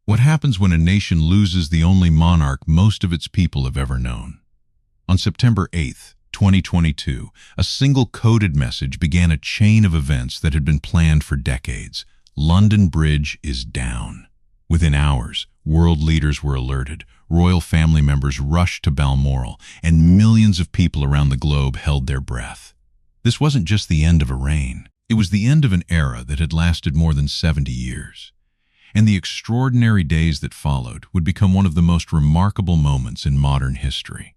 What happens when a nation loses the only monarch most of its people have ever known? On September 8th, 2022, a single coded message began a chain of events that had been planned for decades. London Bridge is down. Within hours, world leaders were alerted, royal family members rushed to Balmoral, and millions of people around the globe held their breath. This wasn't just the end of a reign. It was the end of an era that had lasted more than 70 years. And the extraordinary days that followed would become one of the most remarkable moments in modern history.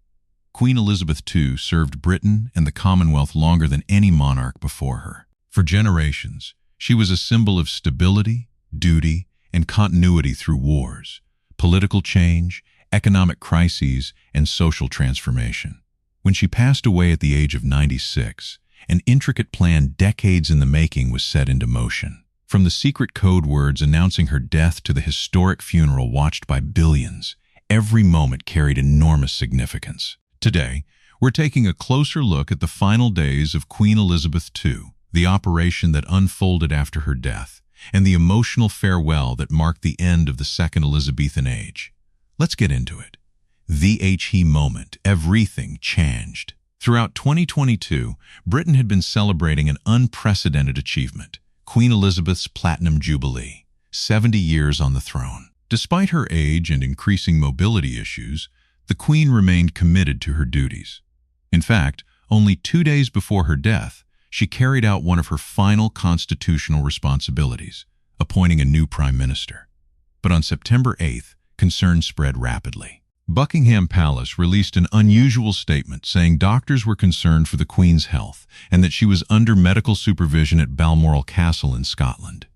Queen Elizabeth II served Britain and the Commonwealth longer than any monarch before her. For generations, she was a symbol of stability, duty, and continuity through wars, political change, economic crises, and social transformation. When she passed away at the age of 96, an intricate plan decades in the making was set into motion. From the secret code words announcing her death to the historic funeral watched by billions, every moment carried enormous significance. Today, we're taking a closer look at the final days of Queen Elizabeth II, the operation that unfolded after her death, and the emotional farewell that marked the end of the Second Elizabethan Age. Let's get into it. The moment, everything changed. Throughout 2022, Britain had been celebrating an unprecedented achievement, Queen Elizabeth's Platinum Jubilee, 70 years on the throne. Despite her age and increasing mobility issues, the Queen remained committed to her duties. In fact, only 2 days before her death, she carried out one of her final constitutional responsibilities, appointing a new Prime Minister. But on September 8th, concerns spread rapidly. Buckingham Palace released an unusual statement saying doctors were concerned for the Queen's health and that she was under medical supervision at Balmoral Castle in Scotland.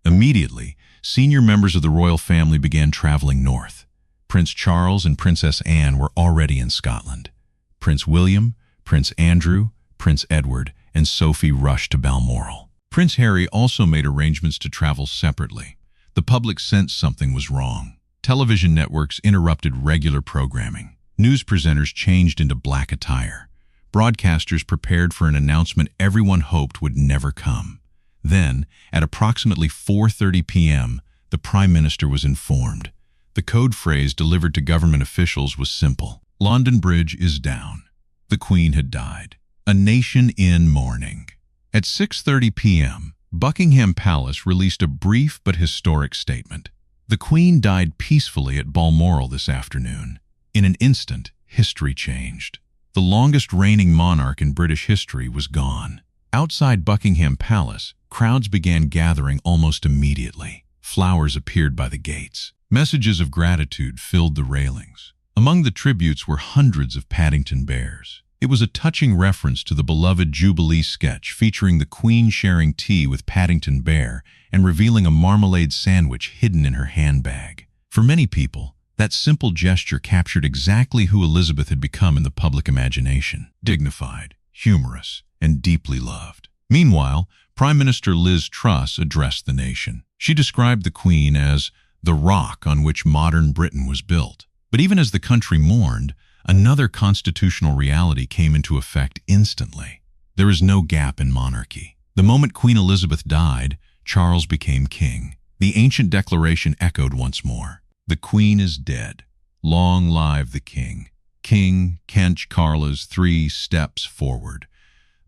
Immediately, senior members of the royal family began traveling north. Prince Charles and Princess Anne were already in Scotland. Prince William, Prince Andrew, Prince Edward, and Sophie rushed to Balmoral. Prince Harry also made arrangements to travel separately. The public sensed something was wrong. Television networks interrupted regular programming. News presenters changed into black attire. Broadcasters prepared for an announcement everyone hoped would never come. Then, at approximately 4:30 p.m., the Prime Minister was informed. The code phrase delivered to government officials was simple. London Bridge is down. The Queen had died. A nation in mourning. At 6:30 p.m., Buckingham Palace released a brief but historic statement. The Queen died peacefully at Balmoral this afternoon. In an instant, history changed. The longest reigning monarch in British history was gone. Outside Buckingham Palace, crowds began gathering almost immediately. Flowers appeared by the gates. Messages of gratitude filled the railings. Among the tributes were hundreds of Paddington bears. It was a touching reference to the beloved Jubilee sketch featuring the Queen sharing tea with Paddington Bear and revealing a marmalade sandwich hidden in her handbag. For many people, that simple gesture captured exactly who Elizabeth had become in the public imagination: dignified, humorous, and deeply loved. Meanwhile, Prime Minister Liz Truss addressed the nation. She described the Queen as the rock on which modern Britain was built. But even as the country mourned, another constitutional reality came into effect instantly. There is no gap in monarchy. The moment Queen Elizabeth died, Charles became king. The ancient declaration echoed once more. The Queen is dead. Long live the King. King Kench Carla's 3 steps forward.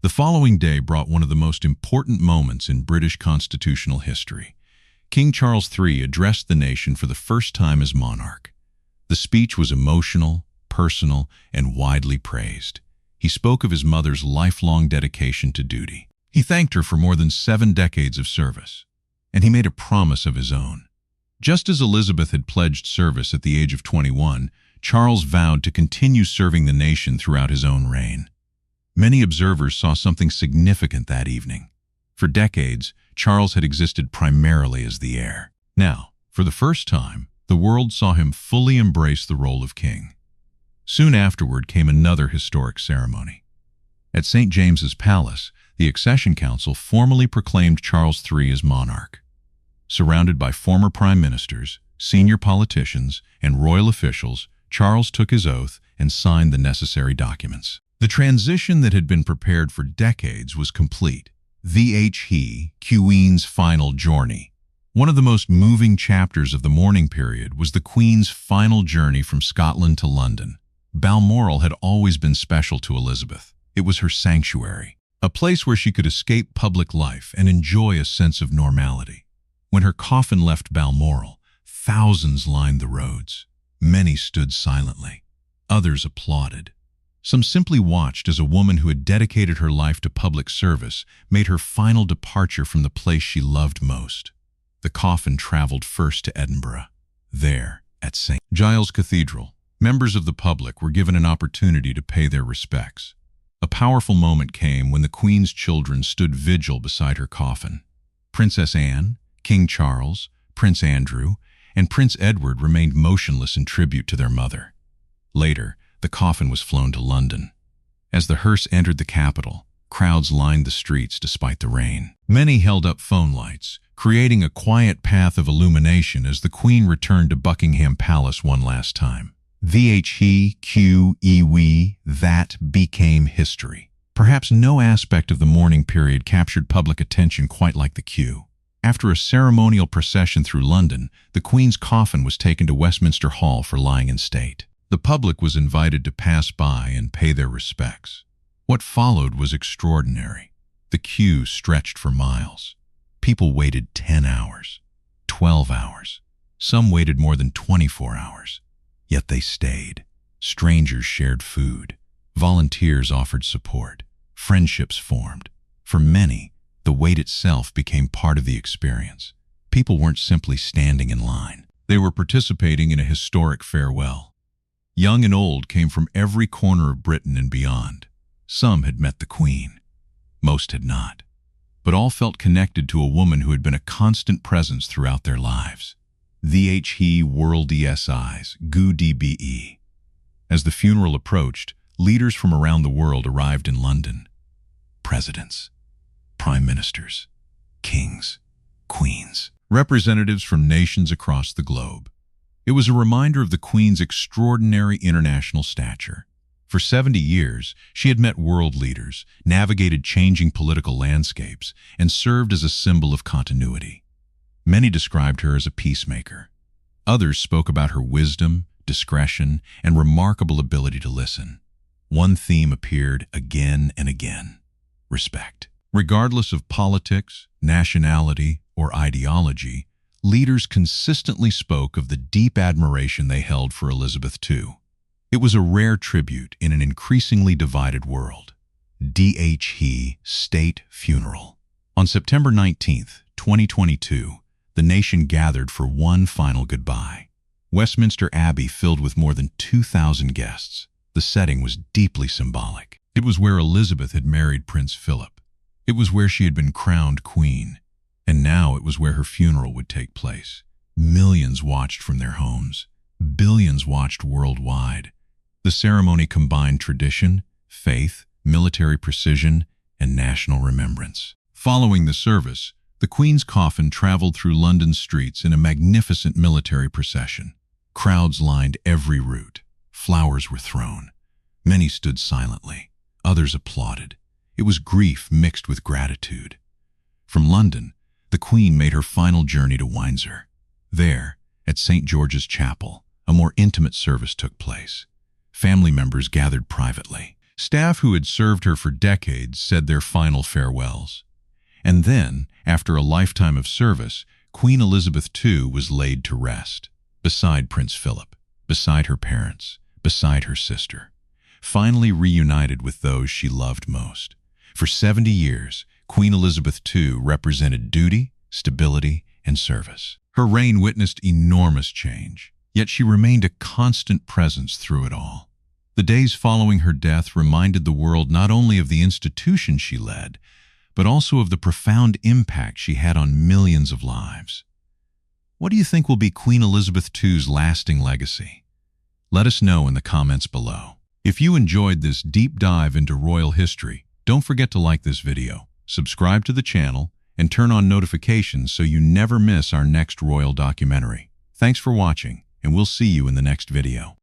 The following day brought one of the most important moments in British constitutional history. King Charles III addressed the nation for the first time as monarch. The speech was emotional, personal, and widely praised. He spoke of his mother's lifelong dedication to duty. He thanked her for more than 7 decades of service, and he made a promise of his own. Just as Elizabeth had pledged service at the age of 21, Charles vowed to continue serving the nation throughout his own reign. Many observers saw something significant that evening. For decades, Charles had existed primarily as the heir. Now, for the first time, the world saw him fully embrace the role of king. Soon afterward came another historic ceremony. At St. James's Palace, the Accession Council formally proclaimed Charles III as monarch. Surrounded by former prime ministers, senior politicians, and royal officials, Charles took his oath and signed the necessary documents. The transition that had been prepared for decades was complete. The Queen's final journey. One of the most moving chapters of the mourning period was the Queen's final journey from Scotland to London. Balmoral had always been special to Elizabeth. It was her sanctuary, a place where she could escape public life and enjoy a sense of normality. When her coffin left Balmoral, thousands lined the roads. Many stood silently. Others applauded. Some simply watched as a woman who had dedicated her life to public service made her final departure from the place she loved most. The coffin traveled first to Edinburgh. There, at St. Giles Cathedral, members of the public were given an opportunity to pay their respects. A powerful moment came when the Queen's children stood vigil beside her coffin. Princess Anne, King Charles, Prince Andrew, and Prince Edward remained motionless in tribute to their mother. Later, the coffin was flown to London. As the hearse entered the capital, crowds lined the streets despite the rain. Many held up phone lights, creating a quiet path of illumination as the Queen returned to Buckingham Palace one last time. That became history. Perhaps no aspect of the mourning period captured public attention quite like the queue. After a ceremonial procession through London, the Queen's coffin was taken to Westminster Hall for lying in state. The public was invited to pass by and pay their respects. What followed was extraordinary. The queue stretched for miles. People waited 10 hours, 12 hours. Some waited more than 24 hours. Yet they stayed. Strangers shared food. Volunteers offered support. Friendships formed. For many, the wait itself became part of the experience. People weren't simply standing in line. They were participating in a historic farewell. Young and old came from every corner of Britain and beyond. Some had met the Queen. Most had not. But all felt connected to a woman who had been a constant presence throughout their lives. The World DSIs, GU DBE. As the funeral approached, leaders from around the world arrived in London. Presidents, prime ministers, kings, queens, representatives from nations across the globe. It was a reminder of the Queen's extraordinary international stature. For 70 years, she had met world leaders, navigated changing political landscapes, and served as a symbol of continuity. Many described her as a peacemaker. Others spoke about her wisdom, discretion, and remarkable ability to listen. One theme appeared again and again: respect. Regardless of politics, nationality, or ideology, leaders consistently spoke of the deep admiration they held for Elizabeth II. It was a rare tribute in an increasingly divided world. State Funeral. On September 19, 2022, the nation gathered for one final goodbye. Westminster Abbey filled with more than 2,000 guests. The setting was deeply symbolic. It was where Elizabeth had married Prince Philip. It was where she had been crowned queen. And now it was where her funeral would take place. Millions watched from their homes. Billions watched worldwide. The ceremony combined tradition, faith, military precision, and national remembrance. Following the service, the Queen's coffin traveled through London streets in a magnificent military procession. Crowds lined every route. Flowers were thrown. Many stood silently. Others applauded. It was grief mixed with gratitude. From London, the Queen made her final journey to Windsor. There, at St. George's Chapel, a more intimate service took place. Family members gathered privately. Staff who had served her for decades said their final farewells. And then, after a lifetime of service, Queen Elizabeth II was laid to rest, beside Prince Philip, beside her parents, beside her sister, finally reunited with those she loved most. For 70 years, Queen Elizabeth II represented duty, stability, and service. Her reign witnessed enormous change, yet she remained a constant presence through it all. The days following her death reminded the world not only of the institution she led, but also of the profound impact she had on millions of lives. What do you think will be Queen Elizabeth II's lasting legacy? Let us know in the comments below. If you enjoyed this deep dive into royal history, don't forget to like this video, subscribe to the channel, and turn on notifications so you never miss our next royal documentary. Thanks for watching, and we'll see you in the next video.